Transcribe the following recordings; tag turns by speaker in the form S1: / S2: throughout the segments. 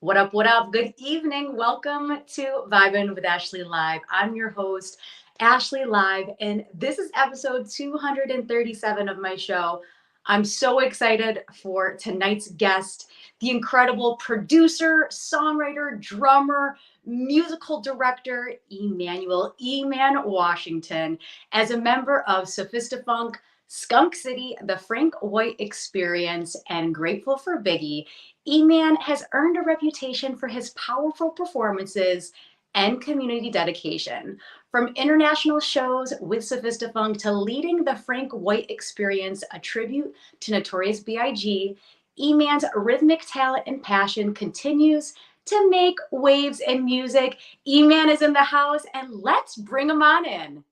S1: What up? What up? Good evening. Welcome to Vibin with Ashley Live. I'm your host, Ashley Live, and this is episode 237 of my show. I'm so excited for tonight's guest, the incredible producer, songwriter, drummer, musical director, Emanuel Eman Washington. As a member of Sophistafunk, Skunk City, The Frank White Experience, and Grateful for Biggie, Eman has earned a reputation for his powerful performances and community dedication. From international shows with Sophistafunk to leading the Frank White Experience, a tribute to Notorious B.I.G., Eman's rhythmic talent and passion continues to make waves in music. Eman is in the house, and let's bring him on in.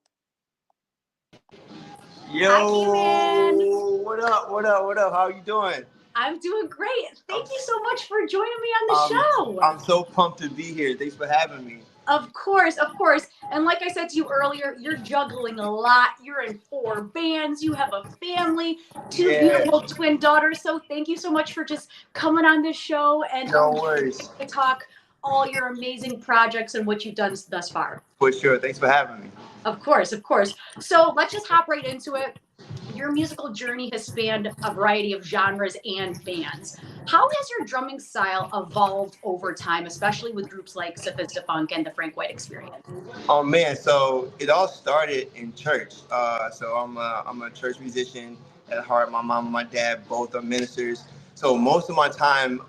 S1: Hi, Eman.
S2: Yo, what up? What up? What up? How you doing?
S1: I'm doing great. Thank you so much for joining me on the show.
S2: I'm so pumped to be here. Thanks for having me.
S1: Of course, of course. And like I said to you earlier, you're juggling a lot. You're in 4 bands. You have a family, 2 beautiful twin daughters. So thank you so much for just coming on this show and
S2: No worries.
S1: to talk all your amazing projects and what you've done thus far.
S2: For sure. Thanks for having me.
S1: Of course, of course. So let's just hop right into it. Your musical journey has spanned a variety of genres and bands. How has your drumming style evolved over time, especially with groups like Sophistafunk and the Frank White Experience?
S2: Oh man, so it all started in church. So I'm a church musician at heart. My mom and my dad both are ministers. So most of my time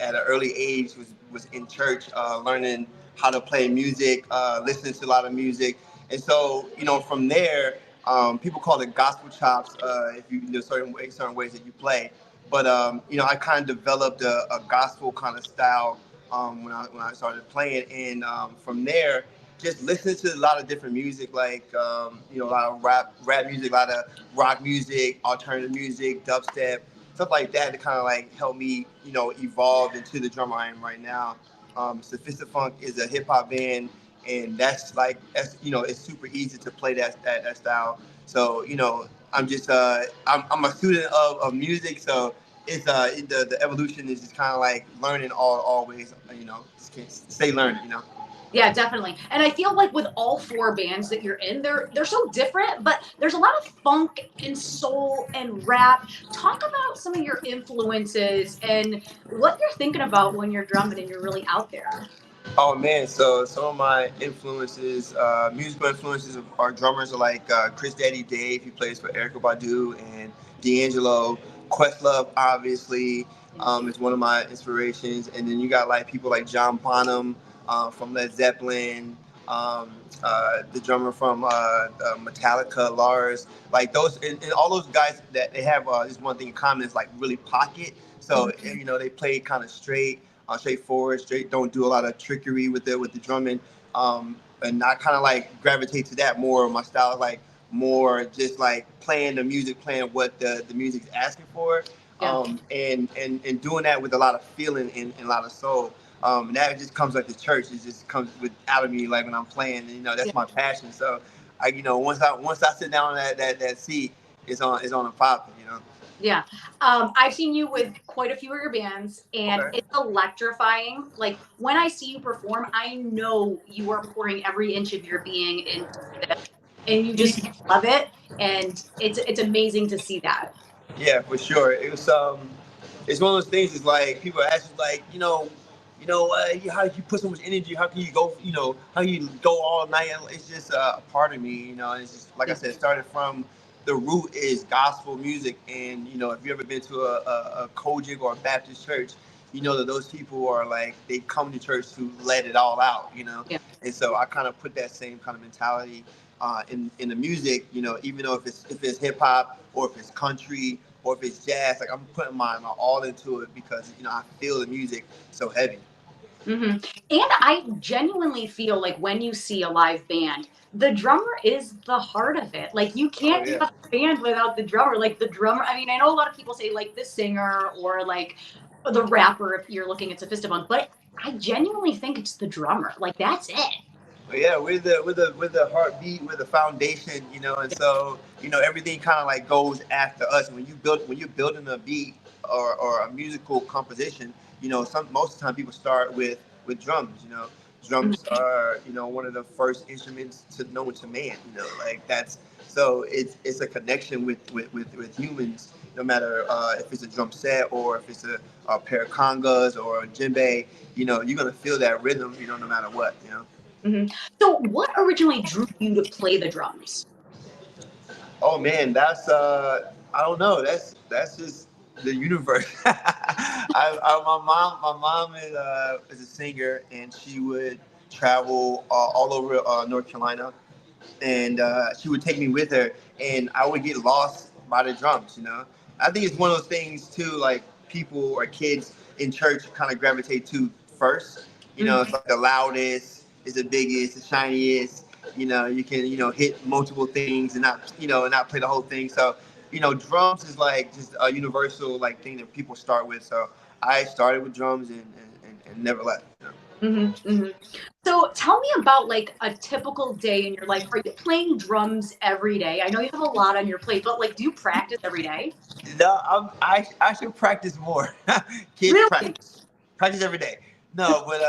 S2: at an early age was in church, learning how to play music, listening to a lot of music. And so, from there, people call it gospel chops if you know certain ways that you play. But I kind of developed a gospel kind of style when I started playing, and from there, just listening to a lot of different music, like a lot of rap music, a lot of rock music, alternative music, dubstep, stuff like that to kind of like help me evolve into the drummer I am right now. Sophistafunk is a hip hop band. And that's it's super easy to play that style. So I'm just I'm a student of music. So it's the evolution is just kind of like learning always. Just can't stay learning.
S1: Yeah, definitely. And I feel like with all 4 bands that you're in, they're so different, but there's a lot of funk and soul and rap. Talk about some of your influences and what you're thinking about when you're drumming and you're really out there.
S2: Oh man, so some of my influences, musical influences are drummers like Chris Daddy Dave, he plays for Erykah Badu and D'Angelo. Questlove, obviously, is one of my inspirations. And then you got like people like John Bonham from Led Zeppelin, the drummer from Metallica, Lars. Like those, and all those guys that they have this one thing in common is like really pocket. So they play kind of straightforward, don't do a lot of trickery with the drumming, and I kind of like gravitate to that more. My style is like more just like playing the music, playing what the music's asking for, and doing that with a lot of feeling and a lot of soul. And that just comes like the church. It just comes out of me like when I'm playing. And, that's my passion. So I once I sit down on that seat, it's on a pop.
S1: Yeah. I've seen you with quite a few of your bands, and it's electrifying. Like, when I see you perform, I know you are pouring every inch of your being into it, and you just love it, and it's amazing to see that.
S2: Yeah, for sure. It's one of those things. It's like people ask you, like, how do you put so much energy? How can you go, how you go all night? It's just a part of me, and it's just, like I said, it started from the root is gospel music. And, if you ever been to a Kojic or a Baptist church, you know that those people are like, they come to church to let it all out,
S1: Yeah.
S2: And so I kind of put that same kind of mentality in the music, even though if it's hip hop or if it's country or if it's jazz, like I'm putting my all into it because, I feel the music so heavy.
S1: Mm-hmm. And I genuinely feel like when you see a live band, the drummer is the heart of it. Like, you can't have a band without the drummer. Like, the drummer, I mean, I know a lot of people say like the singer or like the rapper if you're looking at Sophistafunk, but I genuinely think it's the drummer. Like, that's it.
S2: But yeah, we're the heartbeat, we're the foundation, and so everything kind of like goes after us. When you're building a beat or a musical composition, Most of the time people start with drums. Drums are one of the first instruments known to man. Like that's so it's a connection with humans. No matter if it's a drum set or if it's a pair of congas or a djembe, you're gonna feel that rhythm. No matter what.
S1: So, what originally drew you to play the drums?
S2: Oh man, that's I don't know. That's just the universe. My mom is a singer, and she would travel all over North Carolina, and she would take me with her, and I would get lost by the drums. I think it's one of those things too, like people or kids in church kind of gravitate to first. It's like the loudest, it's the biggest, the shiniest. You can hit multiple things and not play the whole thing. So drums is like just a universal like thing that people start with. So I started with drums and never left.
S1: So tell me about like a typical day in your life. Are you playing drums every day? I know you have a lot on your plate, but like, do you practice every day?
S2: No, I should practice more. Kids
S1: Really?
S2: practice every day. No, but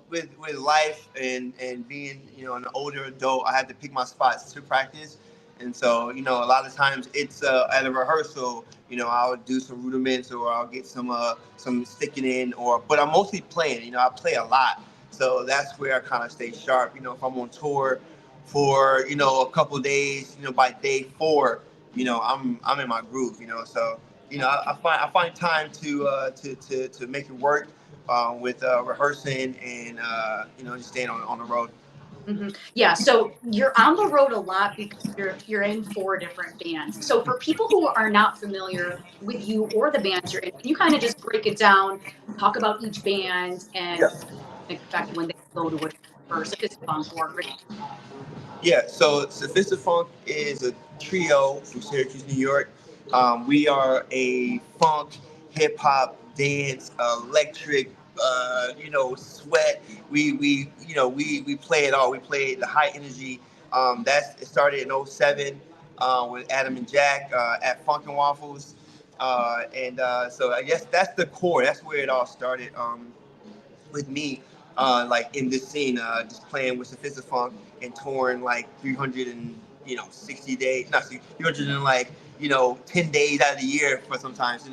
S2: with life and being an older adult, I had to pick my spots to practice, and so a lot of times it's at a rehearsal. I'll do some rudiments or I'll get some sticking in, but I'm mostly playing. I play a lot, so that's where I kind of stay sharp. If I'm on tour for a couple days, by day 4. I'm in my groove. So I find time to make it work with rehearsing and just staying on the road.
S1: Yeah, so you're on the road a lot because you're in 4 different bands. So for people who are not familiar with you or the bands you're in, can you kind of just break it down, talk about each band and
S2: Yeah.
S1: expect when they go to it for Sophistafunk or Rhythmic?
S2: Yeah, so Sophistafunk is a trio from Syracuse, New York. We are a funk, hip hop, dance, electric, sweat. We play it all. We play the high energy. It started in '07 with Adam and Jack at Funk and Waffles, and so I guess that's the core. That's where it all started. With me, like in this scene, just playing with Sophistafunk and touring like 360 days, not 300 and like 10 days out of the year for sometimes.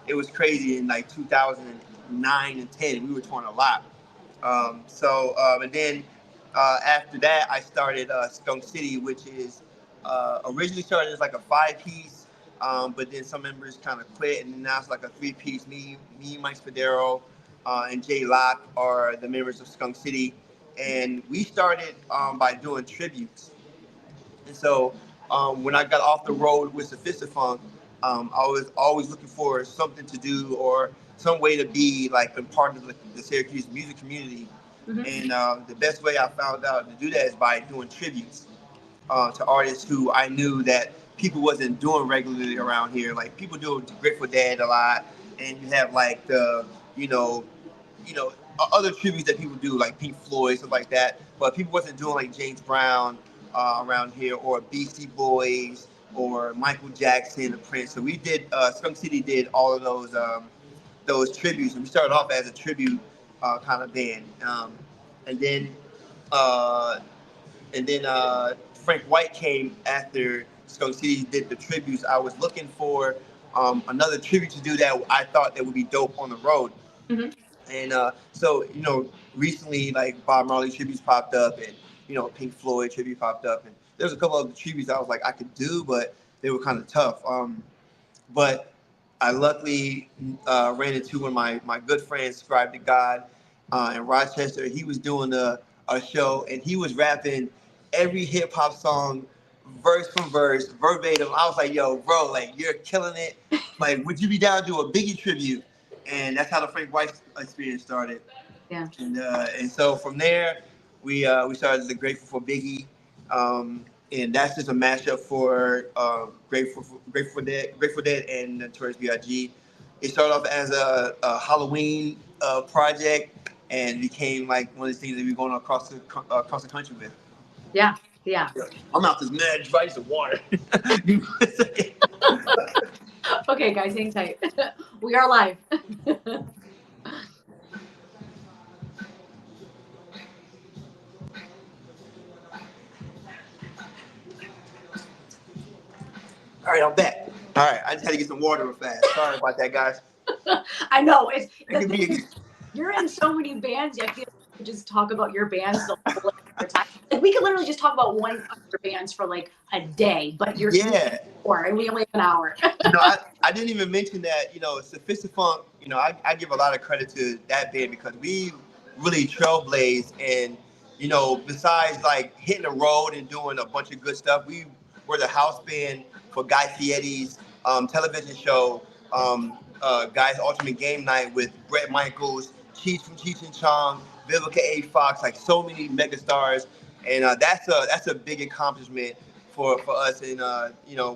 S2: It was crazy in like 2009 and 10. We were touring a lot. And then after that, I started Skunk City, which is originally started as like a 5-piece, but then some members kind of quit, and now it's like a 3-piece. Me, Mike Spadero, and Jay Locke are the members of Skunk City, and we started by doing tributes. And so when I got off the road with Sophistafunk, I was always looking for something to do or some way to be like a part of the Syracuse music community. And the best way I found out to do that is by doing tributes to artists who I knew that people wasn't doing regularly around here. Like people do Grateful Dead a lot, and you have like the you know other tributes that people do like Pink Floyd, stuff like that. But people wasn't doing like James Brown around here or Beastie Boys or Michael Jackson or Prince. So we did Skunk City did all of those tributes, and we started off as a tribute kind of band, and then. Uh, and then Frank White came after Skunk City did the tributes. I was looking for another tribute to do that I thought that would be dope on the road.
S1: Mm-hmm.
S2: And so recently like Bob Marley tributes popped up, and Pink Floyd tribute popped up, and there's a couple of tributes I was like I could do, but they were kind of tough. But I luckily ran into one of my good friends, Scribe to God, in Rochester. He was doing a show, and he was rapping every hip hop song, verse from verse, verbatim. I was like, yo, bro, like you're killing it. Like, would you be down to do a Biggie tribute? And that's how the Frank White experience started.
S1: Yeah.
S2: And so from there, we started the Grateful for Biggie. And that's just a mashup for Grateful Dead, and Notorious B.I.G. It started off as a Halloween project and became like one of the things that we're going across the country with.
S1: Yeah. Yeah.
S2: I'm out this mad dry of water.
S1: Okay, guys, hang tight. We are live.
S2: right, I'm back. All right, I just had to get some water real fast. Sorry about that, guys.
S1: I know it's
S2: It could be.
S1: you're in so many bands. I feel like we could just talk about your bands the whole entire time. Like we could literally just talk about one of your bands for like a day, but you're
S2: Yeah.
S1: four, and we only have an hour.
S2: I didn't even mention that, Sophistafunk, I give a lot of credit to that band because we really trailblazed and, besides like hitting the road and doing a bunch of good stuff, we were the house band for Guy Fieri's television show, Guy's Ultimate Game Night with Bret Michaels, Cheech from Cheech and Chong, Vivica A. Fox, like so many megastars. And that's a big accomplishment for us, and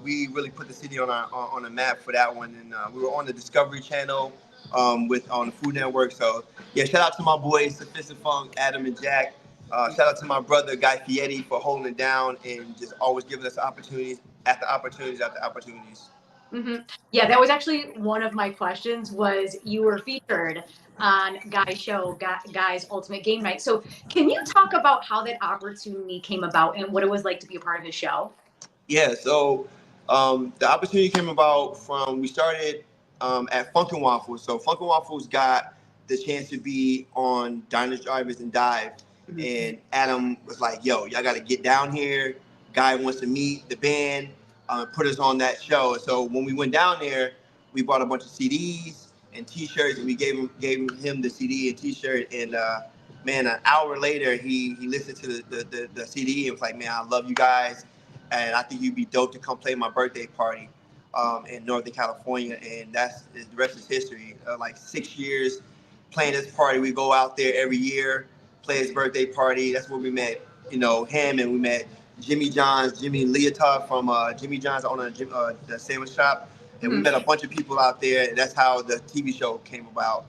S2: we really put the city on the map for that one, and we were on the Discovery Channel on the Food Network. So yeah, shout out to my boys Sophistafunk, Adam and Jack. Shout out to my brother Guy Fieri for holding it down and just always giving us opportunities after opportunities after opportunities.
S1: Mm-hmm. Yeah, that was actually one of my questions. Was you were featured on Guy's show, Guy's Ultimate Game Night. So, can you talk about how that opportunity came about and what it was like to be a part of his show?
S2: Yeah, so the opportunity came about from we started at Funkin' Waffles. So Funkin' Waffles got the chance to be on Diners, Drivers, and Dive. Mm-hmm. And Adam was like, yo, y'all got to get down here. Guy wants to meet the band, put us on that show. So when we went down there, we bought a bunch of CDs and T-shirts, and we gave him the CD and T-shirt. And man, an hour later, he listened to the CD and was like, man, I love you guys. And I think you'd be dope to come play my birthday party in Northern California. And the rest is history. Like 6 years playing this party. We go out there every year, play his birthday party. That's where we met, him, and we met Jimmy Leotard from Jimmy John's on the sandwich shop. And we met a bunch of people out there. And that's how the TV show came about.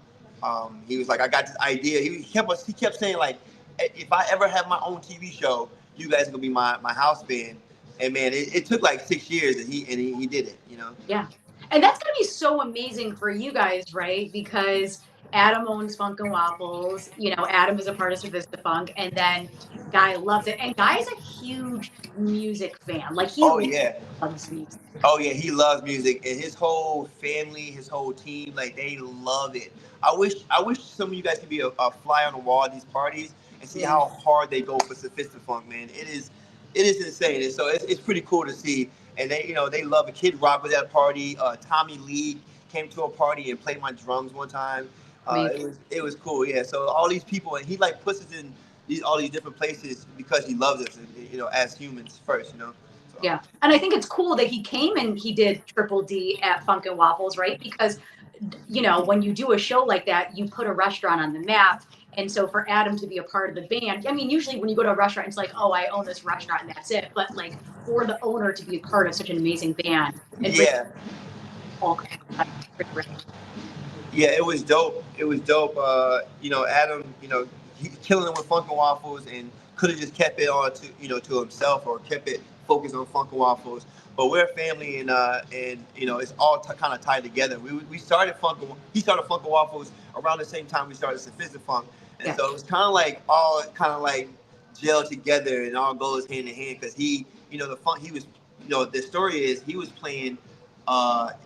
S2: He was like, I got this idea. He kept saying, like, if I ever have my own TV show, you guys are going to be my house band. And man, it took like 6 years, and he did it,
S1: Yeah, and that's gonna be so amazing for you guys, right? Because Adam owns Funkin' Waffles. Adam is a part of Sophistafunk, and then Guy loves it. And Guy's a huge music fan. Like he loves music.
S2: Oh yeah, he loves music, and his whole family, his whole team, like they love it. I wish some of you guys could be a fly on the wall at these parties and see how hard they go for Sophistafunk, man. It is insane, and so it's pretty cool to see. And they love it. Kid Rock was at a party. Tommy Lee came to a party and played my drums one time. It was cool, yeah. So all these people, and he like puts us in all these different places because he loves us, as humans first, So.
S1: Yeah, and I think it's cool that he came and he did Triple D at Funkin' Waffles, right? Because when you do a show like that, you put a restaurant on the map. And so for Adam to be a part of the band, I mean, usually when you go to a restaurant, it's like, oh, I own this restaurant and that's it. But like for the owner to be a part of such an amazing band.
S2: Yeah, it was dope. It was dope. Adam, he's killing it with Funkin' Waffles and could have just kept it on to himself or kept it focused on Funkin' Waffles. But we're a family, and it's all kind of tied together. We started he started Funkin' Waffles around the same time we started Sophistafunk. And so it was kind of like all kind of like gel together and all goes hand in hand because he was, the story is he was playing,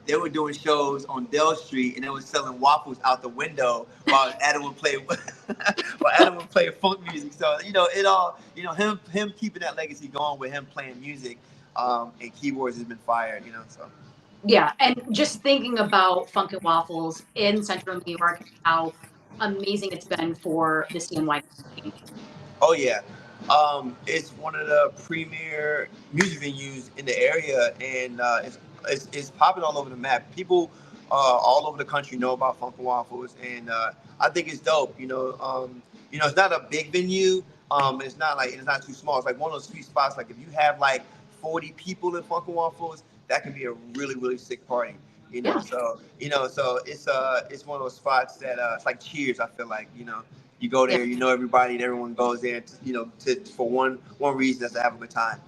S2: they were doing shows on Dell Street and they were selling waffles out the window while Adam would play funk music. So, it all, him keeping that legacy going with him playing music and keyboards has been fired, so.
S1: Yeah, and just thinking about Funkin' Waffles in Central New York, how amazing it's been for the CNY.
S2: Oh yeah, it's one of the premier music venues in the area, and it's popping all over the map. People all over the country know about Funkin' Waffles, and I think it's dope. It's not a big venue. It's not too small. It's like one of those sweet spots. Like if you have like 40 people in Funkin' Waffles, that can be a really, really sick party. So it's one of those spots that it's like Cheers. I feel like you go there, everybody, and everyone goes there for one reason, that's to have a good time.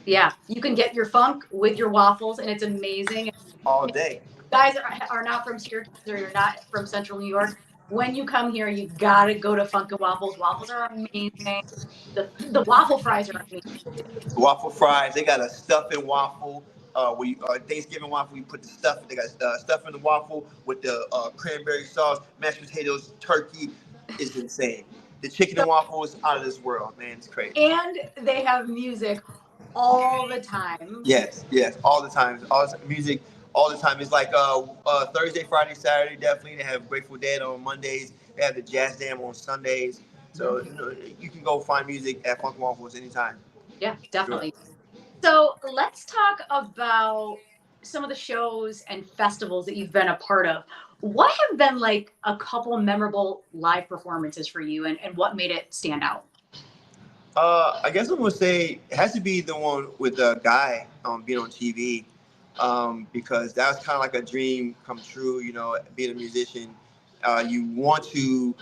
S1: Yeah, you can get your funk with your waffles, and it's amazing.
S2: All day.
S1: Guys are not from Syracuse or you're not from Central New York. When you come here, you gotta go to Funkin' Waffles. Waffles are amazing. The waffle fries are amazing.
S2: Waffle fries. They got a stuffing waffle. Thanksgiving waffle. We put the stuff. They got stuff in the waffle with the cranberry sauce, mashed potatoes, turkey. It's insane. The chicken and waffles out of this world, man. It's crazy.
S1: And they have music all the time.
S2: Yes, all the time. All the music, all the time. It's like Thursday, Friday, Saturday. Definitely, they have Grateful Dead on Mondays. They have the Jazz Jam on Sundays. So you can go find music at Funk Waffles anytime.
S1: Yeah,
S2: Sure.
S1: definitely. So let's talk about some of the shows and festivals that you've been a part of. What have been like a couple memorable live performances for you, and what made it stand out?
S2: I guess I'm gonna say it has to be the one with the guy being on TV, because that was kind of like a dream come true. You know, being a musician, you want to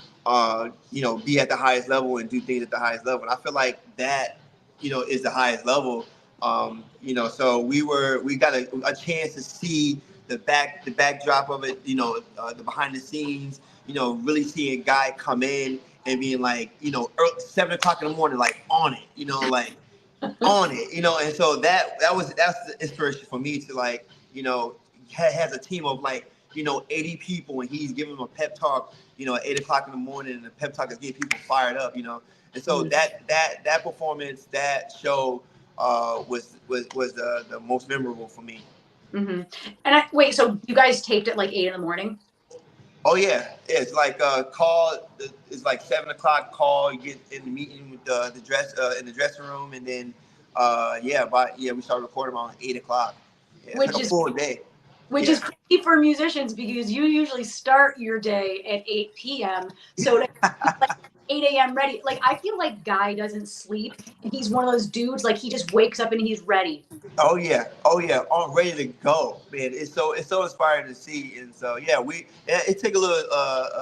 S2: be at the highest level and do things at the highest level. And I feel like that is the highest level. So we got a chance to see the backdrop of it. The behind the scenes. Really seeing a guy come in and being like, early, 7 o'clock in the morning, like on it, like on it, and so that's the inspiration for me to like, has a team of like, 80 people, and he's giving them a pep talk, at 8 o'clock in the morning, and the pep talk is getting people fired up, and so that performance, that show, was the most memorable for me.
S1: Mm-hmm. And wait, so you guys taped at like 8 in the morning?
S2: Oh yeah, it's like call. It's like 7 o'clock. Call. You get in the meeting with the dress in the dressing room, and then we start recording around 8 o'clock. Yeah, it's
S1: Which
S2: like a
S1: is
S2: full day.
S1: which
S2: Yeah.
S1: is crazy for musicians because you usually start your day at 8 p.m. So to like 8 a.m. ready, like I feel like Guy doesn't sleep, and he's one of those dudes like he just wakes up and he's ready.
S2: Oh yeah, I'm ready to go, man. It's so inspiring to see, and so yeah, it take a little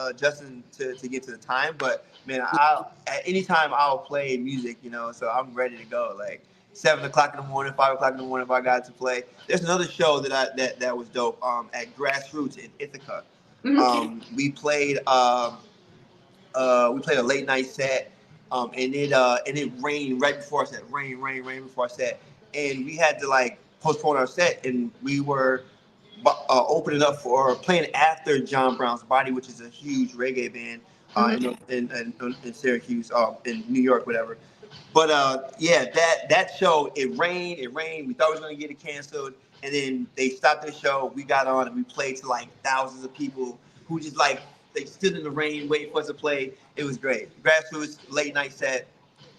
S2: adjusting to get to the time, but man, I at any time I'll play music, so I'm ready to go. Like 7 o'clock in the morning, 5 o'clock in the morning, if I got to play. There's another show that was dope. At Grassroots in Ithaca,
S1: Mhm.
S2: we played a late night set, and it rained right before our set. Rain before our set, and we had to like postpone our set, and we were opening up for playing after John Brown's Body, which is a huge reggae band
S1: Mhm.
S2: in Syracuse, in New York, whatever. But that show, it rained. We thought we was gonna get it canceled, and then they stopped the show. We got on and we played to like thousands of people who just like they stood in the rain waiting for us to play. It was great. Grassroots late night set,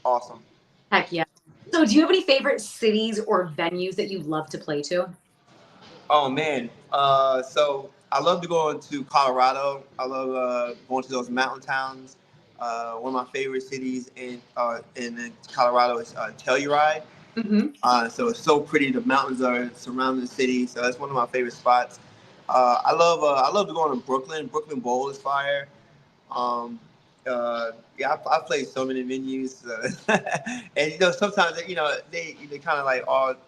S2: awesome.
S1: Heck yeah. So do you have any favorite cities or venues that you love to play to?
S2: Oh man, so I love to go into Colorado. I love going to those mountain towns. One of my favorite cities in Colorado is Telluride.
S1: Hmm.
S2: So it's so pretty. The mountains are surrounding the city, so that's one of my favorite spots. I love to go to Brooklyn. Brooklyn Bowl is fire. Um, I've played so many venues, and sometimes they kind of like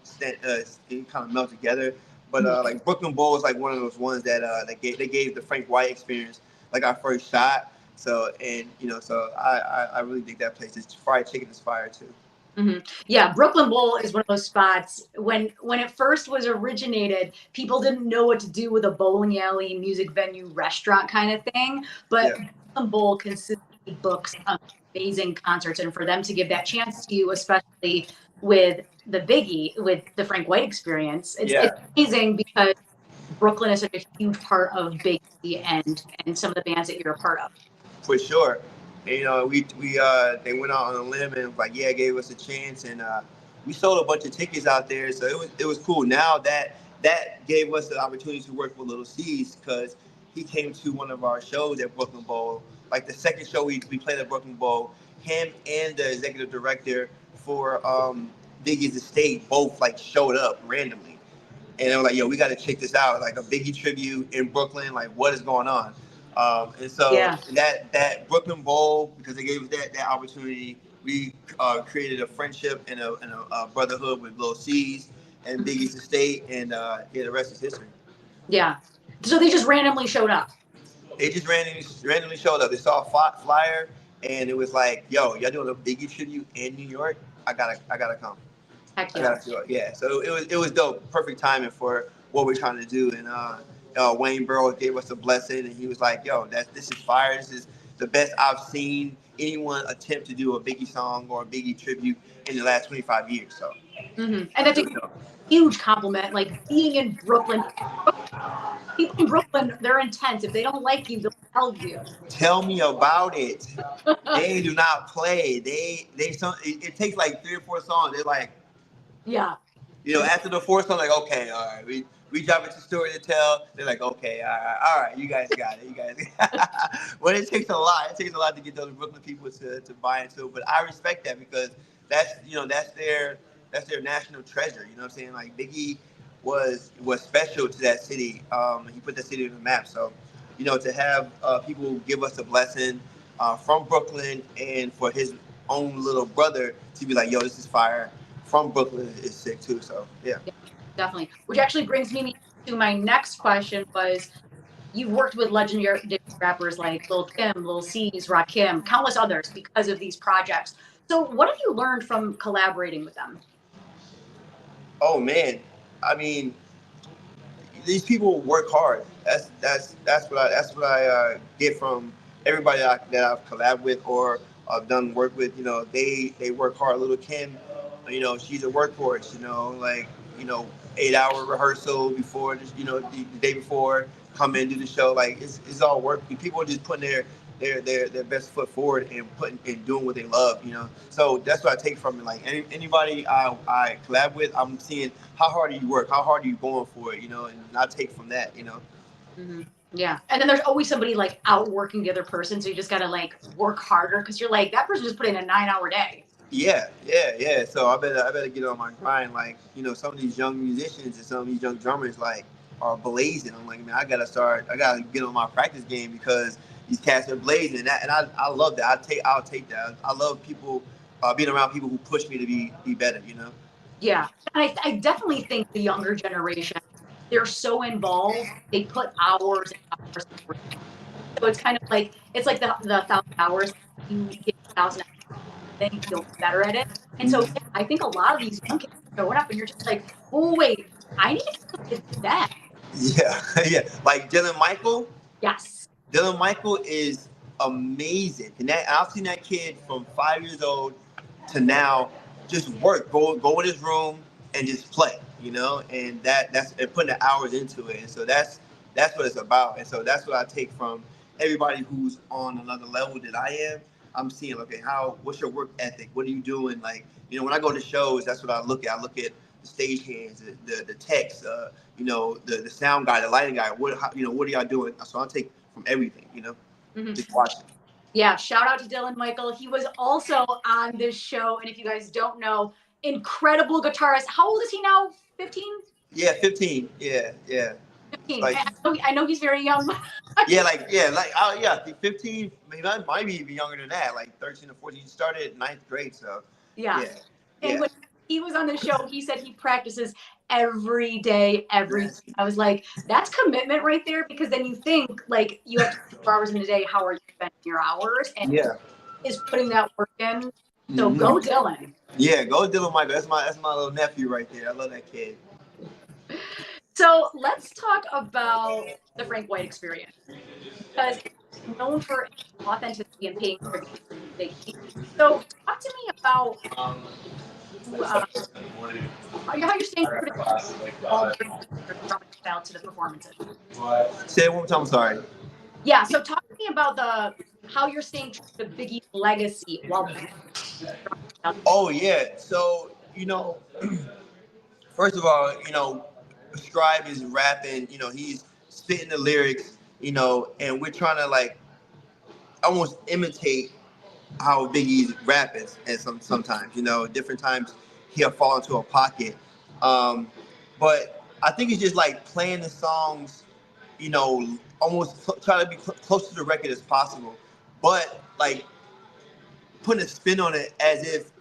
S2: they kind of melt together. But like Brooklyn Bowl is like one of those ones that they gave the Frank White Experience like our first shot. So I really think that place is fried chicken is fire too.
S1: Hmm. Yeah, Brooklyn Bowl is one of those spots. When it first was originated, people didn't know what to do with a bowling alley, music venue, restaurant kind of thing. But
S2: Yeah,
S1: Brooklyn Bowl consistently books amazing concerts, and for them to give that chance to you, especially with the Biggie, with the Frank White Experience, it's
S2: yeah.
S1: amazing because Brooklyn is such a huge part of Biggie and some of the bands that you're a part of.
S2: For sure. And, they went out on a limb and was like, yeah, gave us a chance, and we sold a bunch of tickets out there, so it was cool. Now that gave us the opportunity to work with Little C's because he came to one of our shows at Brooklyn Bowl. Like the second show we played at Brooklyn Bowl, him and the executive director for Biggie's estate both like showed up randomly, and they were like, "Yo, we got to check this out. Like a Biggie tribute in Brooklyn. Like, what is going on?" And so
S1: Yeah.
S2: that Brooklyn Bowl, because they gave us that opportunity, we created a friendship and a brotherhood with Lil C's and Biggie's estate, and the rest is history.
S1: Yeah. So they just randomly showed up.
S2: They just randomly showed up. They saw a flyer, and it was like, "Yo, y'all doing a Biggie tribute in New York? I gotta come."
S1: Heck
S2: I
S1: yeah.
S2: gotta do it. Yeah. So it was dope. Perfect timing for what we're trying to do. And Wayne Burroughs gave us a blessing, and he was like, "Yo, this is fire. This is the best I've seen anyone attempt to do a Biggie song or a Biggie tribute in the last 25 years." So.
S1: And that's a huge compliment. Like being in Brooklyn, people in Brooklyn, they're intense. If they don't like you, they'll tell you.
S2: Tell me about it. They do not play. It takes like 3 or 4 songs. They're like,
S1: Yeah.
S2: After the fourth song, like, okay, all right, we drop it to story to tell. They're like, okay, all right, you guys got it, you guys. Well, it takes a lot. It takes a lot to get those Brooklyn people to buy into it. But I respect that because that's their national treasure. You know what I'm saying? Like Biggie was special to that city. He put that city on the map. So, to have people give us a blessing from Brooklyn, and for his own little brother to be like, yo, this is fire from Brooklyn is sick too. So yeah.
S1: Definitely. Which actually brings me to my next question was, you've worked with legendary rappers like Lil Kim, Lil C's, Rakim, countless others because of these projects. So what have you learned from collaborating with them?
S2: Oh man, I mean, these people work hard. That's what I get from everybody that I've collabed with or I've done work with. They work hard. Little Kim, she's a workhorse. 8-hour rehearsal before, the day before, come in, do the show. Like it's all work. People are just putting their best foot forward and doing what they love. So that's what I take from it. Like anybody I collab with, I'm seeing how hard do you work, how hard are you going for it, and I take from that.
S1: Mm-hmm. Yeah. And then there's always somebody like outworking the other person. So you just got to like work harder because you're like, that person just put in a 9-hour day.
S2: Yeah. So I better get on my grind. Like, some of these young musicians and some of these young drummers like are blazing. I'm like, man, I gotta get on my practice game because these cats are blazing. And I love that. I'll take that. I love people being around people who push me to be better.
S1: Yeah. And I definitely think the younger generation, they're so involved. They put hours and hours. So it's kind of like, it's like the 1,000 hours, you get 1,000 hours, then you'll be better at it. And so yeah, I think a lot of these young kids are showing up and you're just like, oh wait, I need to do that.
S2: Yeah, yeah. Like Dylan Michael.
S1: Yes.
S2: Dylan Michael is amazing. And I've seen that kid from 5 years old to now just work, go in his room and just play, and that's and putting the hours into it. And so that's what it's about. And so that's what I take from everybody who's on another level that I am. I'm seeing, okay, what's your work ethic? What are you doing? Like, when I go to shows, that's what I look at. I look at the stage hands, the techs, the sound guy, the lighting guy. What are y'all doing? So I take from everything, just watching.
S1: Yeah, shout out to Dylan Michael. He was also on this show. And if you guys don't know, incredible guitarist. How old is he now? 15?
S2: Yeah, 15. Yeah.
S1: 15.
S2: Like,
S1: I know he's very young.
S2: yeah, 15. Maybe I might be even younger than that, like 13 or 14. He started in 9th grade, so
S1: yeah. And when he was on the show, he said he practices every day, every day. I was like, that's commitment right there, because then you think like you have 24 hours in a day. How are you spending your hours? And is putting that work in. So go Dylan.
S2: Yeah, go Dylan Michael. That's my little nephew right there. I love that kid.
S1: So let's talk about the Frank White experience, because it's known for authenticity and paying tribute. So talk to me about how you're staying true to the performances.
S2: Say it one more time. I'm sorry.
S1: Yeah. So talk to me about how you're staying true to Biggie's legacy while.
S2: Oh yeah. So first of all, Scribe is rapping. He's spitting the lyrics. And we're trying to like almost imitate how Biggie's rapping, and sometimes, different times he'll fall into a pocket. But I think it's just like playing the songs, almost try to be close to the record as possible, but like putting a spin on it as if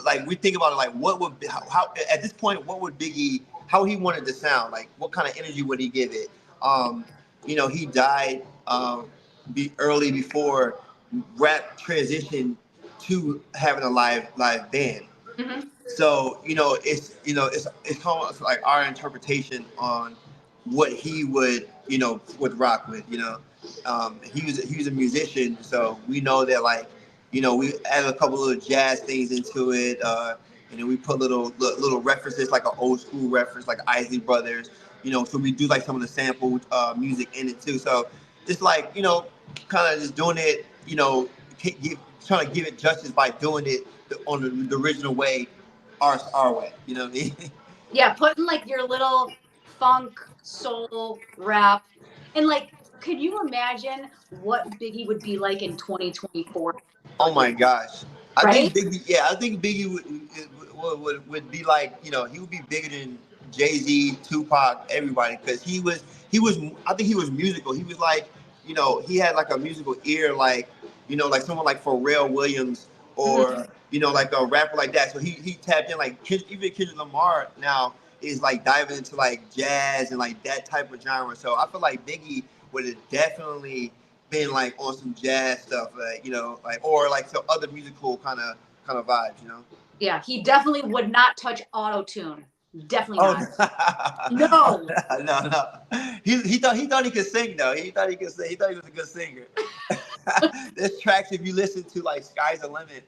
S2: like we think about it, like what would how at this point what would Biggie, how he wanted to sound, like what kind of energy would he give it. He died early before rap transitioned to having a live band.
S1: Mm-hmm.
S2: So it's almost like our interpretation on what he would rock with. He was a musician, so we know that like we add a couple little jazz things into it, and then we put little references like an old school reference like Isley Brothers. So we do like some of the sample music in it too. So just like kind of just doing it, trying to give it justice by doing it on the original way, our way. You know what I mean?
S1: Yeah, putting like your little funk, soul, rap, and like, could you imagine what Biggie would be like in 2024?
S2: Oh my gosh.
S1: Right?
S2: I think Biggie would be like, he would be bigger than Jay-Z, Tupac, everybody, because I think he was musical. He was like, he had like a musical ear, like, like someone like Pharrell Williams or, like a rapper like that. So he tapped in, like, even Kendrick Lamar now is like diving into like jazz and like that type of genre. So I feel like Biggie would have definitely been like on some jazz stuff, like like or like some other musical kind of vibes.
S1: Yeah, he definitely would not touch auto tune. Definitely
S2: Oh
S1: not. No.
S2: no. He thought he could sing though. He thought he could sing. He thought he was a good singer. There's tracks if you listen to like Sky's the Limit.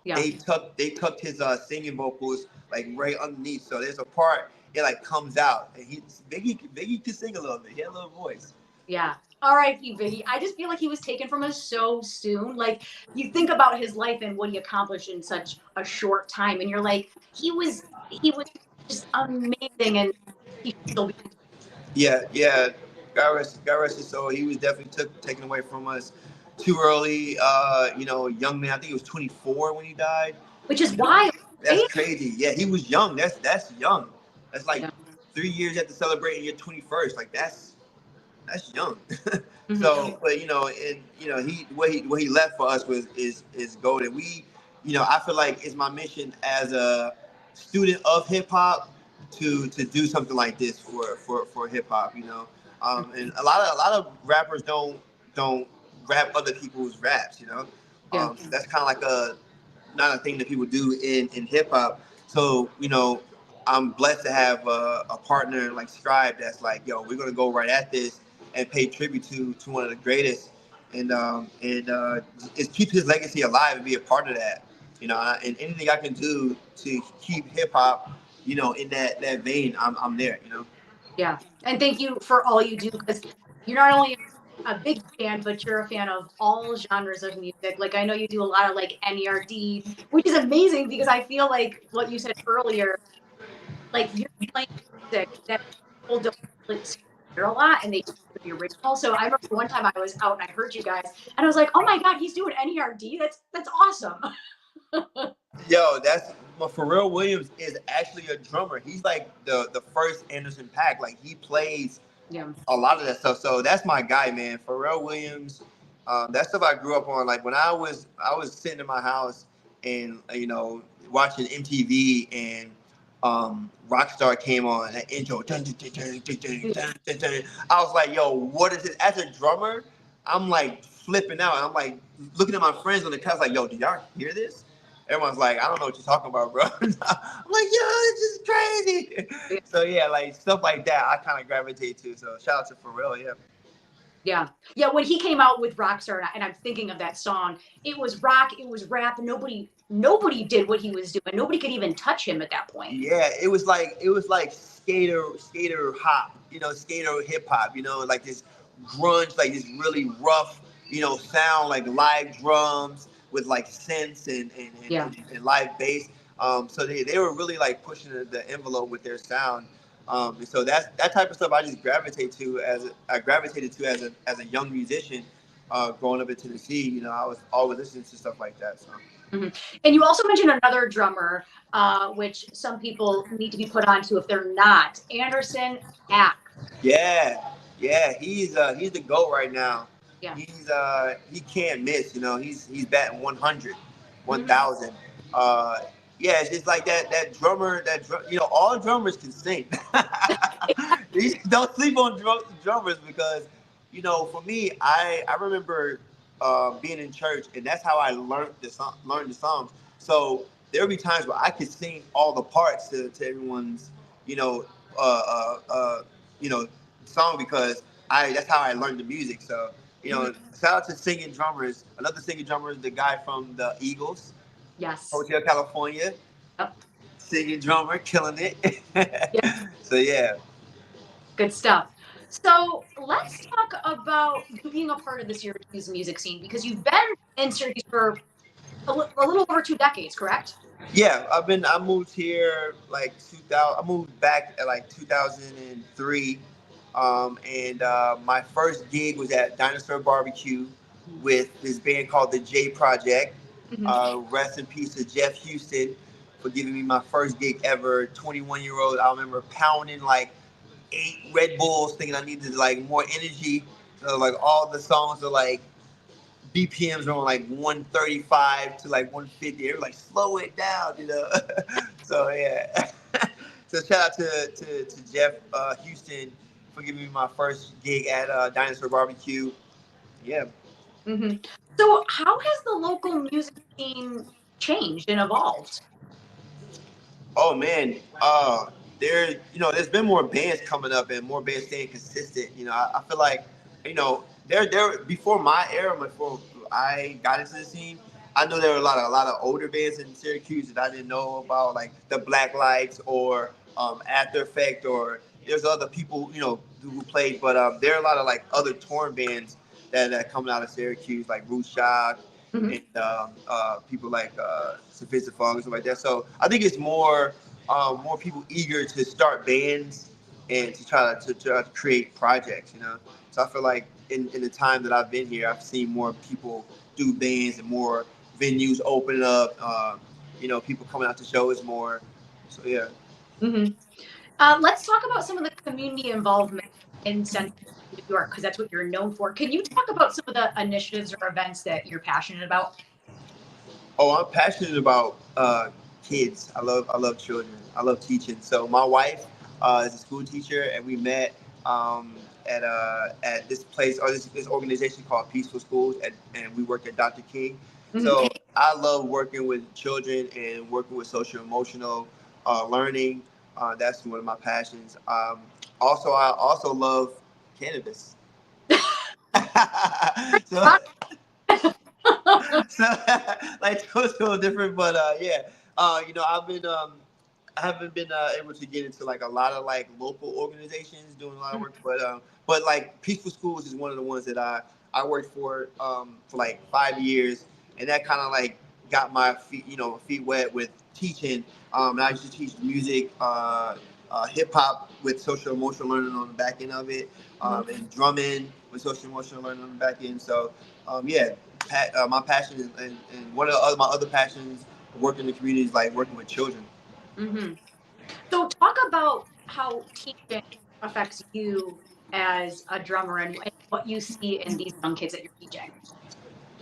S1: Yeah.
S2: They tucked his singing vocals like right underneath. So there's a part it like comes out, and Biggie could sing a little bit. He had a little voice.
S1: Yeah. R.I.P. Biggie. I just feel like he was taken from us so soon. Like, you think about his life and what he accomplished in such a short time, and you're like, he was just amazing, and he should still be.
S2: Yeah. God rest his soul. He was definitely taken away from us too early. Young man. I think he was 24 when he died.
S1: Which is wild,
S2: That's
S1: right?
S2: crazy. Yeah, he was young. That's young. That's like
S1: Yeah.
S2: 3 years after celebrating your 21st. Like that's young.
S1: Mhm.
S2: So, but he what he left for us is golden. I feel like it's my mission as a student of hip hop to do something like this for hip hop. And a lot of rappers don't rap other people's raps.
S1: Yeah.
S2: So that's kind of like not a thing that people do in hip hop. So I'm blessed to have a partner like Scribe that's like, yo, we're gonna go right at this and pay tribute to one of the greatest, and is keep his legacy alive and be a part of that. And anything I can do to keep hip hop, in that vein, I'm there.
S1: Yeah. And thank you for all you do, because you're not only a big fan, but you're a fan of all genres of music. Like, I know you do a lot of like NERD, which is amazing because I feel like what you said earlier, like, you're playing music that people don't really hear a lot, and they the original. So I remember one time I was out and I heard you guys, and I was like, oh my god, he's doing NERD. That's awesome.
S2: Yo, Pharrell Williams is actually a drummer. He's like the first Anderson .Paak. Like he plays
S1: Yeah.
S2: a lot of that stuff. So that's my guy, man. Pharrell Williams. That stuff I grew up on. Like when I was sitting in my house and watching MTV and Rockstar came on, that intro. Dun, dun, dun, dun, dun, dun, dun, dun, dun. I was like, yo, what is it? As a drummer, I'm like flipping out. I'm like looking at my friends on the couch, like, yo, do y'all hear this? Everyone's like, I don't know what you're talking about, bro. I'm like, yo, this is crazy. So yeah, like stuff like that, I kind of gravitate to. So shout out to Pharrell, yeah.
S1: Yeah. When he came out with Rockstar, and I'm thinking of that song, it was rock, it was rap. Nobody did what he was doing. Nobody could even touch him at that point.
S2: Yeah, it was like skater hop, skater hip hop, like this grunge, like this really rough, sound, like live drums with like synths and live bass. So they were really like pushing the envelope with their sound. And so that type of stuff I just gravitated to as a young musician, growing up in Tennessee. I was always listening to stuff like that. So.
S1: Mm-hmm. And you also mentioned another drummer, which some people need to be put onto if they're not. Anderson .Paak.
S2: Yeah, he's the GOAT right now.
S1: Yeah.
S2: He can't miss. He's batting 100, 1,000. Yeah, it's just like that drummer. All drummers can sing. Don't sleep on drummers because, for me, I remember being in church, and that's how I learned the songs. So there'll be times where I could sing all the parts to everyone's, you know, uh, uh, uh, you know, song because I that's how I learned the music. So shout out to singing drummers. Another singing drummer is the guy from the Eagles,
S1: Yes.
S2: Hotel California,
S1: Yep.
S2: singing drummer, killing it.
S1: Yep.
S2: So yeah.
S1: Good stuff. So let's talk about you being a part of the Syracuse music scene because you've been in Syracuse for a little over 2 decades, correct?
S2: Yeah, I moved here like 2000. I moved back at like 2003, and my first gig was at Dinosaur Barbecue with this band called the J Project. Rest in peace to Jeff Houston for giving me my first gig ever. 21-year-old. I remember pounding like 8 Red Bulls, thinking I needed like more energy. So like all the songs are like BPMs are on like 135 to like 150. They're like, slow it down. So yeah. So shout out to Jeff Houston for giving me my first gig at Dinosaur Barbecue. Yeah.
S1: hmm So how has the local music scene changed and evolved?
S2: Oh man, there's been more bands coming up and more bands staying consistent. I feel like, there before my era, before I got into the scene, I know there were a lot of older bands in Syracuse that I didn't know about, like the Black Lights or After Effect, or there's other people who played, but there are a lot of like other touring bands that coming out of Syracuse, like Root Shock
S1: hmm
S2: and people like Sophistafunk and stuff like that. So I think it's more people eager to start bands and to try to create projects. So I feel like in the time that I've been here, I've seen more people do bands and more venues open up. People coming out to shows more. So yeah.
S1: hmm let's talk about some of the community involvement in Central New York because that's what you're known for. Can you talk about some of the initiatives or events that you're passionate about?
S2: Oh, I'm passionate about kids. I love children. I love teaching. So my wife is a school teacher, and we met at this place or this organization called Peaceful Schools, and we worked at Dr. King.
S1: hmm
S2: So I love working with children and working with social emotional learning. That's one of my passions. Also, I also love cannabis. so so like so different, but yeah. I've been I haven't been able to get into like a lot of like local organizations doing a lot of work, but like Peaceful Schools is one of the ones that I worked for like 5 years, and that kind of like got my feet wet with teaching. And I used to teach music, hip hop with social emotional learning on the back end of it, and drumming with social emotional learning on the back end. So yeah, my passion is, and one of my other passions working in the community is like working with children.
S1: hmm So talk about how teaching affects you as a drummer and what you see in these young kids that you're teaching.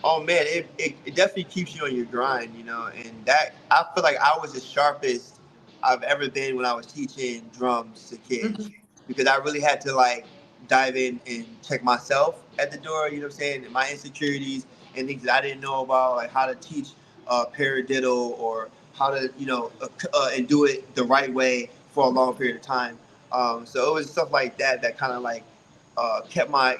S2: Oh man, it definitely keeps you on your grind, and that I feel like I was the sharpest I've ever been when I was teaching drums to kids
S1: hmm
S2: because I really had to like dive in and check myself at the door, you know what I'm saying, and my insecurities and things that I didn't know about, like how to teach paradiddle or how to, and do it the right way for a long period of time. So it was stuff like that kind of like kept my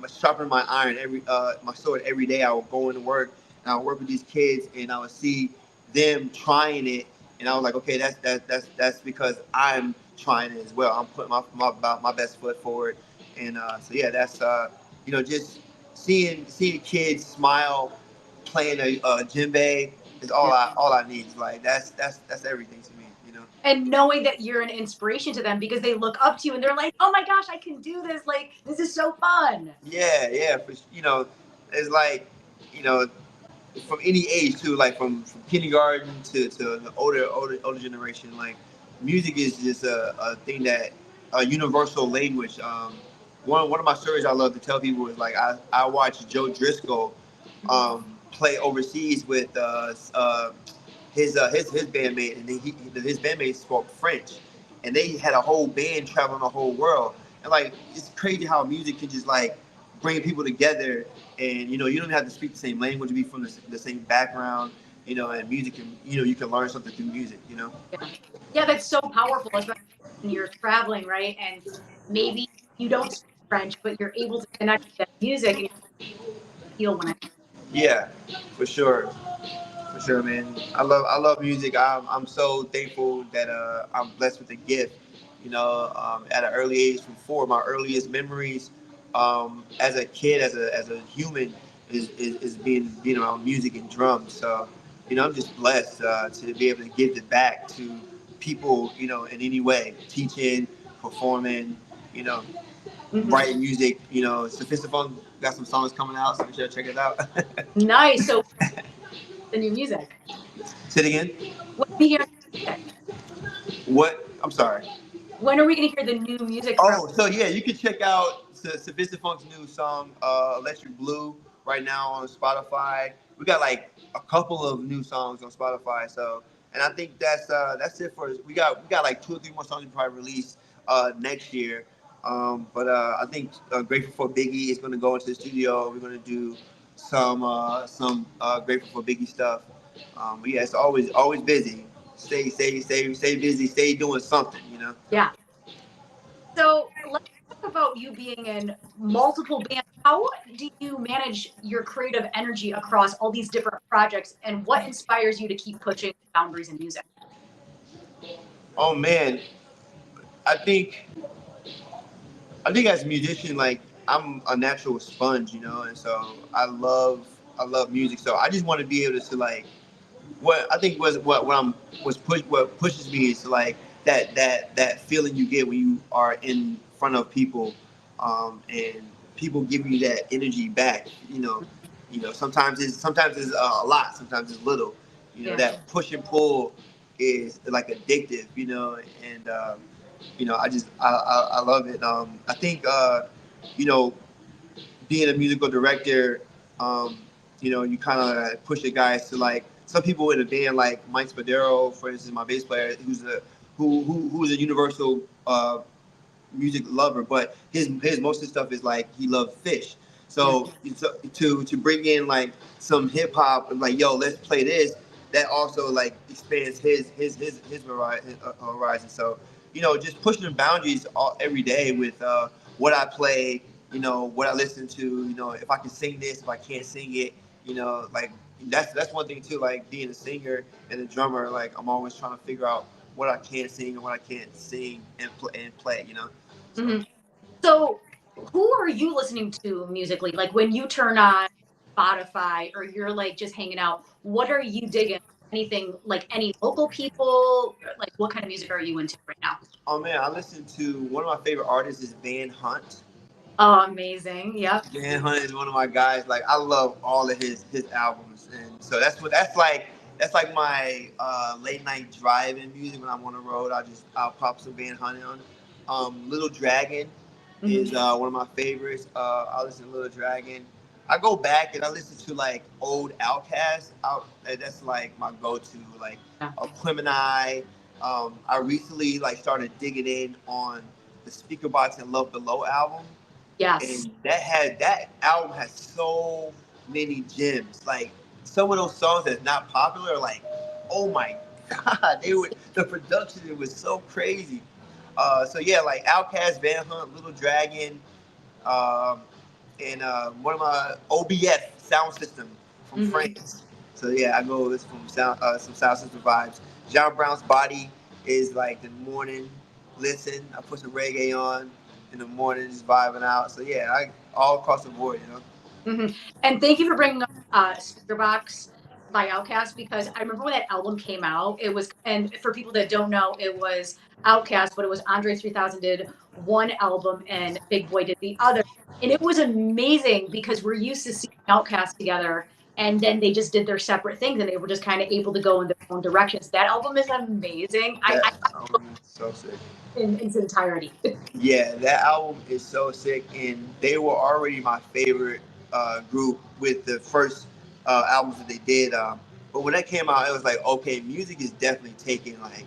S2: sharpening my iron my sword every day. I would go into work and I would work with these kids and I would see them trying it, and I was like, okay, that's because I'm trying it as well. I'm putting my best foot forward, and so yeah, that's just seeing kids smile playing a djembe is all I need. Like that's everything to me.
S1: And knowing that you're an inspiration to them because they look up to you and they're like, oh my gosh, I can do this. Like, this is so fun.
S2: Yeah, it's like, you know, from any age too, like from kindergarten to the older generation. Like, music is just a thing that a universal language. One of my stories I love to tell people is like I watched Joe Driscoll play overseas with his bandmate, and his bandmate spoke French, and they had a whole band traveling the whole world. And like, it's crazy how music can just like bring people together, and you don't have to speak the same language, be from the same background, and music can, you can learn something through music.
S1: Yeah. Yeah, that's so powerful, especially when you're traveling, right? And maybe you don't speak French, but you're able to connect with that music and you feel when it.
S2: Yeah, for sure. For sure, man. I love music. I'm so thankful that I'm blessed with the gift. At an early age, from four, my earliest memories as a kid, as a human, is being around music and drums. So, I'm just blessed to be able to give it back to people, in any way, teaching, performing, you know,
S1: Mhm.
S2: writing music. Sophistafunk got some songs coming out, so you should check it out.
S1: Nice. So the new music.
S2: Say it again.
S1: When are we hearing music?
S2: What? I'm sorry.
S1: When are we going to hear the new music from?
S2: Oh, so yeah, you can check out Sophistafunk new song, Electric Blue, right now on Spotify. We got like a couple of new songs on Spotify. So, and I think that's it for us. We got like 2 or 3 more songs we probably release next year. But I think Grateful for Biggie is going to go into the studio. We're going to do some Grateful for Biggie stuff. But yeah, it's always busy. Stay busy. Stay doing something.
S1: Yeah. So let's talk about you being in multiple bands. How do you manage your creative energy across all these different projects, and what inspires you to keep pushing boundaries in music?
S2: Oh man, I think I think as a musician, like I'm a natural sponge, and so I love music. So I just want to be able to like what I think was what I'm was push what pushes me is like that feeling you get when you are in front of people, and people give you that energy back. Sometimes it's a lot, sometimes it's little.
S1: Yeah.
S2: That push and pull is like addictive. And I love it. I think you know being a musical director, you kind of push the guys to like some people in a band like Mike Spadero, for instance, my bass player, who's a universal music lover, but his most of his stuff is like he loves Fish.
S1: Yeah.
S2: So to bring in like some hip hop and like yo, let's play this. That also like expands his horizon. So just pushing the boundaries every day with what I play. What I listen to. If I can sing this, if I can't sing it. Like that's one thing too. Like being a singer and a drummer, like I'm always trying to figure out what I can sing and what I can't sing and play. So
S1: Hmm. So, who are you listening to musically? Like when you turn on Spotify or you're like just hanging out, what are you digging? Anything like any local people? Like what kind of music are you into right now?
S2: oh man, I listen to one of my favorite artists is Van Hunt.
S1: Oh, amazing. Yep.
S2: Van Hunt is one of my guys. Like I love all of his albums, and so that's like my late night driving music when I'm on the road. I'll pop some Van Hunt on. Little Dragon
S1: Mhm.
S2: is one of my favorites. I listen to Little Dragon. I go back and I listen to like old Outkast. That's like my go-to. Like
S1: Yeah.
S2: Aquemini. I recently like started digging in on the Speaker Box and Love Below album,
S1: Yes.
S2: and that album has so many gems. Like some of those songs that's not popular are like, oh my god, the production, it was so crazy. So yeah, like Outkast, Van Hunt, Little Dragon, um, and one of my OBS sound system from
S1: Hmm.
S2: France. So yeah, I go listen from some sound system vibes. John Brown's Body is like the morning listen. I put some reggae on in the morning, just vibing out. So yeah, I all across the board.
S1: Hmm. And thank you for bringing up Speaker Box by Outkast because I remember when that album came out. It was, and for people that don't know, it was Outkast, but it was Andre 3000 did one album and Big Boy did the other, and it was amazing because we're used to seeing Outkast together, and then they just did their separate things, and they were just kind of able to go in their own directions. That album is amazing. I
S2: That album is so sick.
S1: in its entirety.
S2: Yeah, that album is so sick, and they were already my favorite group with the first albums that they did. But when that came out, it was like, okay, music is definitely taking like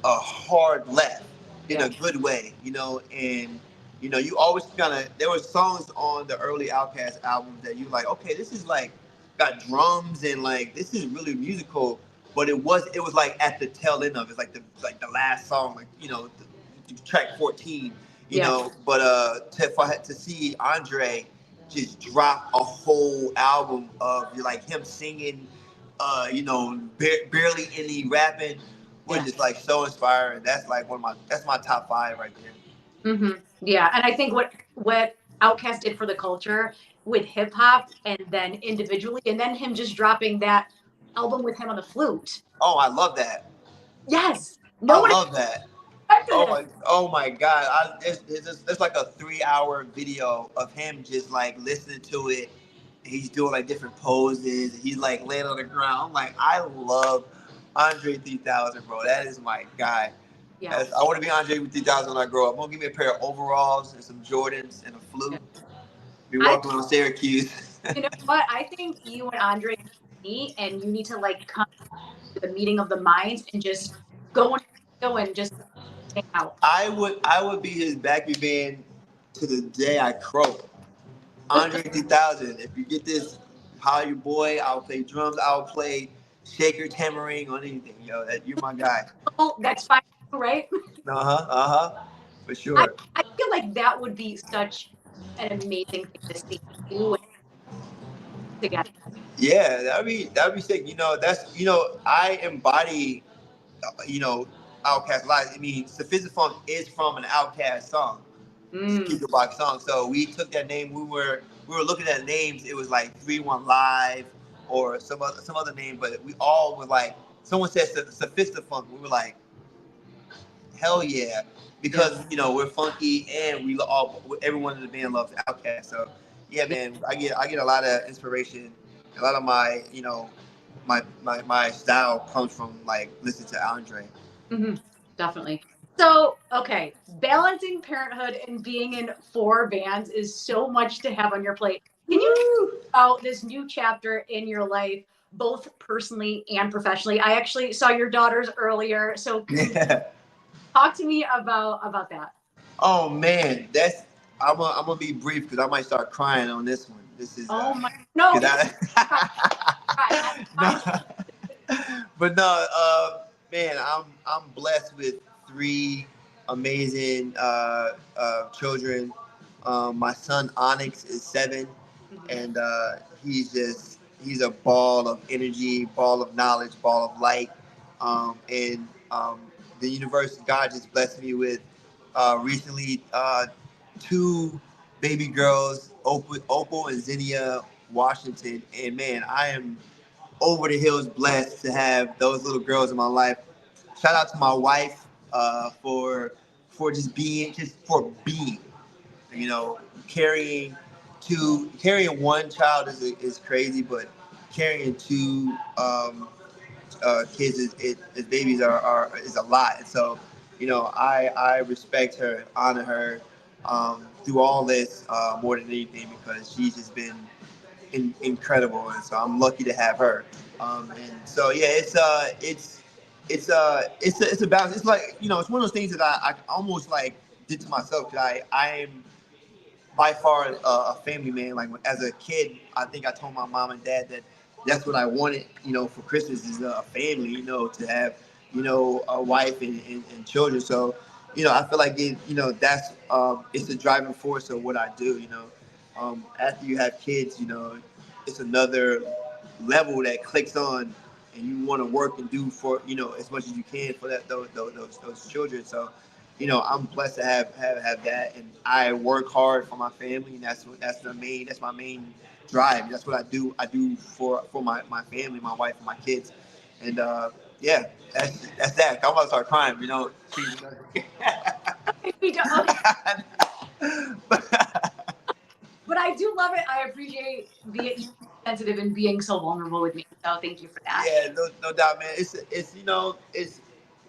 S2: a hard left in
S1: Yeah.
S2: a good way. And you always kind of there were songs on the early Outkast albums that you like, okay, this is like got drums and like this is really musical. But it was like at the tail end of it, like the last song, like track 14,
S1: Yeah.
S2: But to see Andre just drop a whole album of like him singing, barely any rapping, was
S1: Yeah.
S2: just like so inspiring. That's like that's my top five right there.
S1: Yeah, and I think what Outkast did for the culture with hip hop, and then individually, and then him just dropping that album with him on the flute.
S2: Oh, I love that.
S1: Yes,
S2: I
S1: no one
S2: love that.
S1: expected it.
S2: Oh my God! It's like a 3 hour video of him just like listening to it. He's doing like different poses. He's like laying on the ground. I'm like, I love Andre 3000, bro. That is my guy.
S1: Yeah,
S2: I want to be Andre 3000 when I grow up. I'm gonna give me a pair of overalls and some Jordans and a flute. Be
S1: I.
S2: walking on Syracuse.
S1: You know what? I think you and Andre meet, and you need to like come to the meeting of the minds and just go and just hang out.
S2: I would be his backup band to the day I croak. Andre 3000. If you get this, holler your boy. I'll play drums. I'll play shaker, tambourine on anything. You're my guy.
S1: Oh, that's fine, right?
S2: For
S1: I,
S2: sure.
S1: I feel like that would be such an amazing thing to see you together.
S2: Yeah, that'd be sick. I embody, you know, Outcast life. I mean, Sophistafunk is from an Outcast song.
S1: Mm,
S2: Speaker Box song. So we took that name. We were looking at names. It was like 3-1 Live or some other name, but we all were like, someone said Sophistafunk. We were like, hell yeah, because
S1: yeah.
S2: we're funky and we all everyone in the band loves Outkast. So yeah, man, I get a lot of inspiration. A lot of my my style comes from like listening to Andre.
S1: Hmm. Definitely. So, okay, balancing parenthood and being in four bands is so much to have on your plate. Can you
S2: Woo!
S1: talk about this new chapter in your life, both personally and professionally? I actually saw your daughters earlier, so
S2: Yeah.
S1: talk to me about that.
S2: Oh man, I'm gonna be brief because I might start crying on this one. This is
S1: Oh my, no,
S2: because
S1: I,
S2: but no, man, I'm blessed with three amazing children. My son Onyx is 7,
S1: Mhm.
S2: and he's a ball of energy, ball of knowledge, ball of light, and the universe God just blessed me with recently two baby girls, Opal and Zennia Washington, and man, I am over the hills blessed to have those little girls in my life. Shout out to my wife for just being. You know, carrying one child is crazy, but carrying two kids as babies is a lot. And so, I respect her, honor her through all this more than anything because she's just been incredible, and so I'm lucky to have her. And so yeah, it's a balance. It's like it's one of those things that I almost like did to myself because I am by far a family man. Like as a kid, I think I told my mom and dad that that's what I wanted. For Christmas is a family. To have a wife and children. So I feel like that's it's the driving force of what I do. After you have kids, it's another level that clicks on, and you want to work and do for as much as you can for those children. So I'm blessed to have that, and I work hard for my family, and that's my main drive. That's what I do for my family, my wife, and my kids, and yeah, that's that. I'm about to start crying,
S1: we don't, okay, but I do love it. I appreciate being sensitive and being so vulnerable with me. So thank you for that.
S2: Yeah, no doubt, man. It's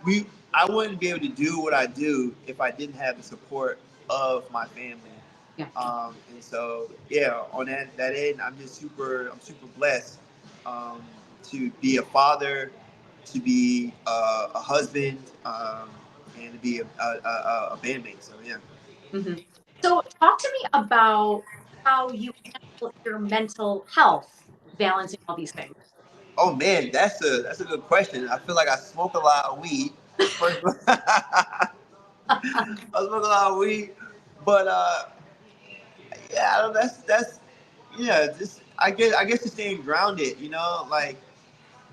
S2: we. I wouldn't be able to do what I do if I didn't have the support of my family.
S1: Yeah.
S2: And so yeah, on that end, I'm super blessed to be a father, to be a husband, and to be a bandmate. So yeah.
S1: Hmm. So talk to me about how you handle your mental health. balancing all these things?
S2: Oh man, that's a good question. I feel like I smoke a lot of weed. First, I smoke a lot of weed, but yeah, I don't, that's yeah. Just I guess just staying grounded. Like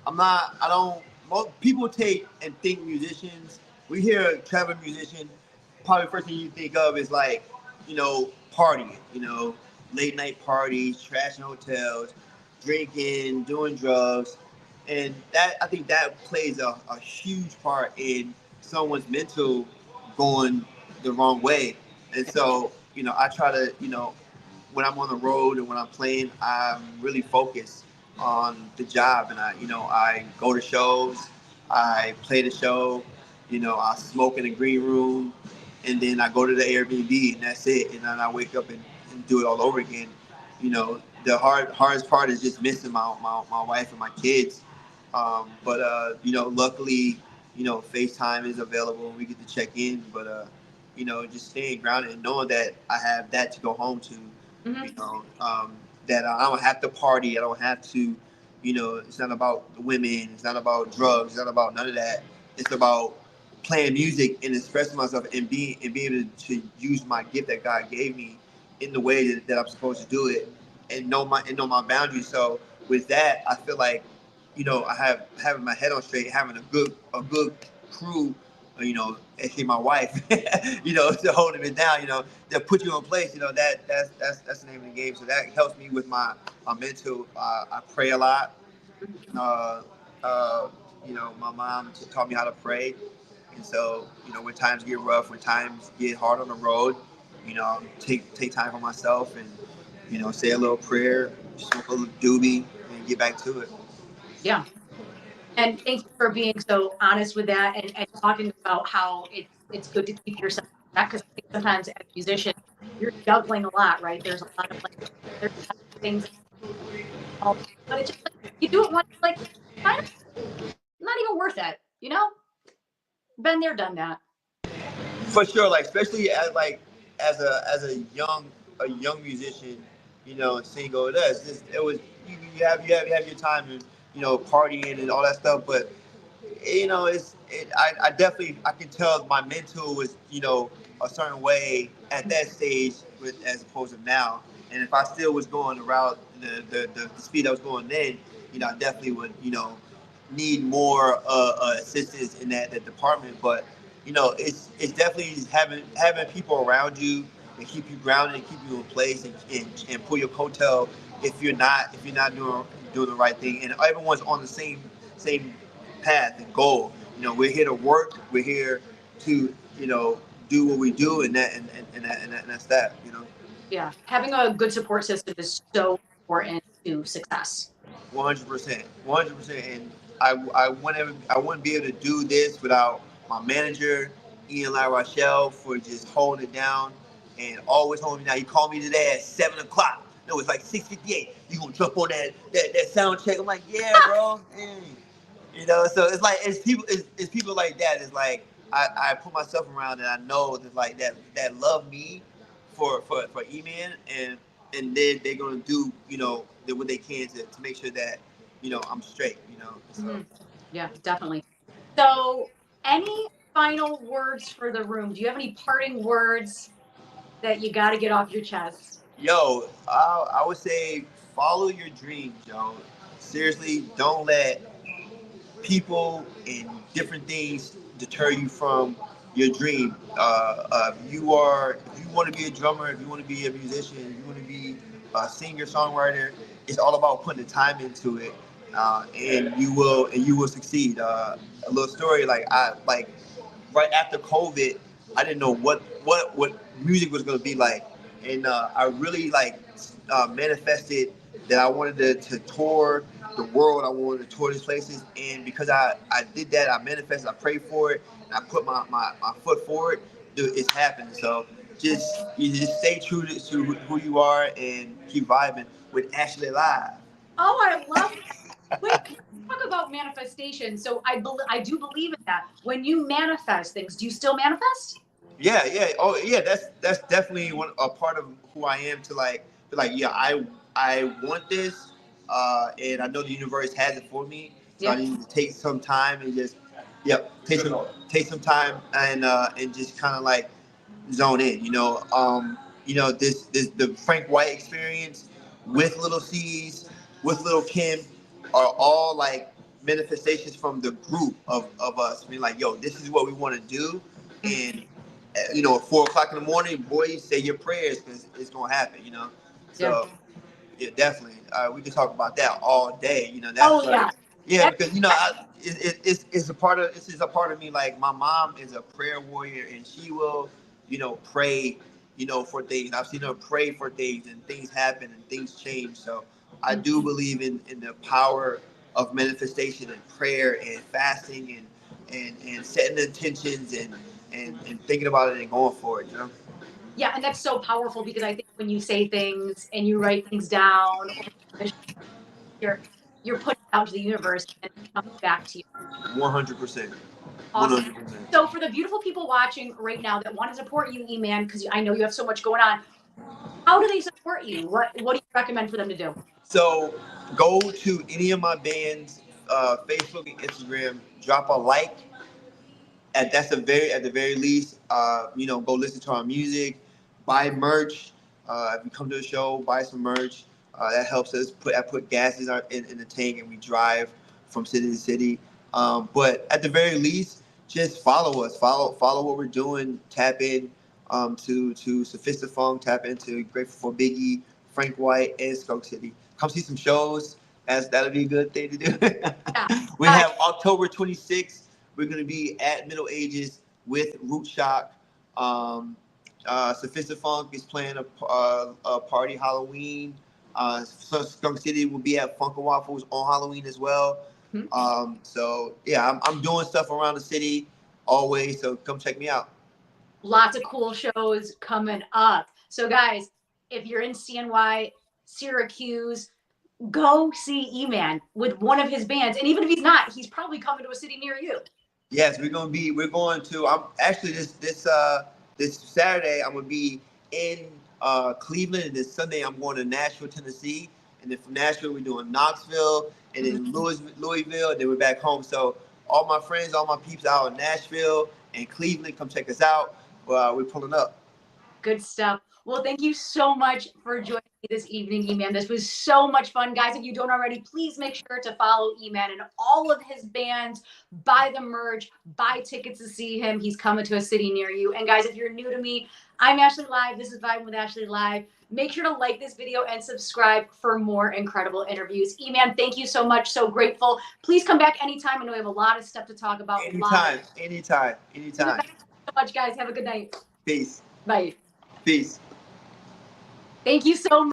S2: I don't. Most people take and think musicians. We hear a traveling musician. Probably first thing you think of is like, partying. Late night parties, trashing hotels, drinking, doing drugs, and that I think that plays a huge part in someone's mental going the wrong way. And so, I try to, when I'm on the road and when I'm playing, I'm really focused on the job, and I go to shows, I play the show, I smoke in the green room, and then I go to the Airbnb, and that's it. And then I wake up and do it all over again. The hardest part is just missing my wife and my kids. But luckily, FaceTime is available. We get to check in, but just staying grounded and knowing that I have that to go home to.
S1: Mm-hmm.
S2: That I don't have to party. I don't have to. It's not about the women. It's not about drugs. It's not about none of that. It's about playing music and expressing myself and being able to use my gift that God gave me in the way that I'm supposed to do it, and know my boundaries. So with that, I feel like I have having my head on straight, having a good crew, actually my wife, to holding me down, that put you in place, that's the name of the game. So that helps me with my mental. I pray a lot. Uh, my mom taught me how to pray, and so when times get rough, when times get hard on the road, take time for myself and say a little prayer, smoke a little doobie, and get back to it.
S1: Yeah. And thank you for being so honest with that and talking about how it's good to keep yourself back, because I think sometimes as a musician, you're juggling a lot, right? There's a lot of like there's a lot of things, but it's just like you do it once, like kind of not even worth it, you know? Been there, done that.
S2: For sure, like especially as a young musician, single. It was you have your time and partying and all that stuff, but I definitely I can tell my mental was a certain way at that stage as opposed to now. And if I still was going around the speed I was going then, I definitely would need more assistance in that department. But it's definitely having people around you and keep you grounded and keep you in place and pull your coattail if you're not doing the right thing. And everyone's on the same path and goal. We're here to work. We're here to do what we do, and that's that.
S1: Yeah. Having a good support system is so important to success.
S2: 100%, 100%. And I wouldn't be able to do this without my manager, Ian LaRochelle, for just holding it down and always holding me down. He called me today at 7 o'clock. No, it's like 6:58. You gonna jump on that sound check? I'm like, yeah, bro. So it's like it's people like that. It's like I put myself around and I know that like that love me for Eman, and then they're gonna do what they can to make sure that I'm straight. So.
S1: Mhm. Yeah, definitely. So, any final words for the room? Do you have any parting words that you got to get off your chest?
S2: Yo, I would say follow your dreams, yo. Seriously, don't let people and different things deter you from your dream. If you want to be a drummer, if you want to be a musician, if you want to be a singer, songwriter, it's all about putting the time into it, and you will succeed. A little story, like right after COVID, I didn't know what music was going to be like, and I really manifested that I wanted to tour the world. I wanted to tour these places, and because I did that, I manifested, I prayed for it, and I put my foot forward. Dude, it's happened. So you just stay true to who you are and keep vibing with Ashley Live.
S1: Oh, I love. Wait, let's talk about manifestation. So I do believe in that. When you manifest things, do you still manifest?
S2: Yeah, yeah. Oh, yeah. That's definitely a part of who I am. To like, be like, yeah, I want this, and I know the universe has it for me. So
S1: Yeah.
S2: I need to take some time and just, take some time and just kind of like zone in. This the Frank White experience with Little C's, with Little Kim, are all like manifestations from the group of us. I mean, like, yo, this is what we want to do, and at 4 o'clock in the morning, boy, you say your prayers because it's gonna happen. So. Yeah, definitely. We can talk about that all day. That's
S1: Yeah.
S2: yeah, because it's a part of this is a part of me. Like my mom is a prayer warrior, and she will, pray, for things. I've seen her pray for things, and things happen, and things change. So I do believe in the power of manifestation and prayer and fasting and setting intentions and thinking about it and going for it.
S1: Yeah, and that's so powerful because I think when you say things and you write things down, or you're putting it out to the universe and it comes back to you.
S2: 100%.
S1: Awesome.
S2: 100%.
S1: So for the beautiful people watching right now that want to support you, Eman, because I know you have so much going on, how do they support you? What do you recommend for them to do?
S2: So go to any of my bands, Facebook and Instagram, drop a like. At the very least, go listen to our music, buy merch. If you come to a show, buy some merch. That helps us put gas in the tank and we drive from city to city. But at the very least, just follow us. Follow what we're doing. Tap in to Sophistafunk. Tap into Grateful for Biggie, Frank White, and Skunk City. Come see some shows. That'll be a good thing to do.
S1: Yeah.
S2: We have October 26th. We're going to be at Middle Ages with Root Shock. Sophistafunk is playing a party Halloween. So Skunk City will be at Funk and Waffles on Halloween as well. So yeah, I'm doing stuff around the city always. So come check me out.
S1: Lots of cool shows coming up. So guys, if you're in CNY, Syracuse, go see Eman with one of his bands. And even if he's not, he's probably coming to a city near you.
S2: Yes, we're going to. I'm actually this Saturday. I'm gonna be in Cleveland, and this Sunday I'm going to Nashville, Tennessee, and then from Nashville we're doing Knoxville, and then Louisville, and then we're back home. So all my friends, all my peeps out in Nashville and Cleveland, come check us out. We're pulling up.
S1: Good stuff. Well, thank you so much for joining me this evening, Eman. This was so much fun. Guys, if you don't already, please make sure to follow Eman and all of his bands. Buy the merch, buy tickets to see him. He's coming to a city near you. And guys, if you're new to me, I'm Ashley Live. This is Vibin with Ashley Live. Make sure to like this video and subscribe for more incredible interviews. Eman, thank you so much. So grateful. Please come back anytime. I know we have a lot of stuff to talk about.
S2: Anytime.
S1: Thank you so much, guys. Have a good night.
S2: Peace.
S1: Bye.
S2: Peace.
S1: Thank you so much.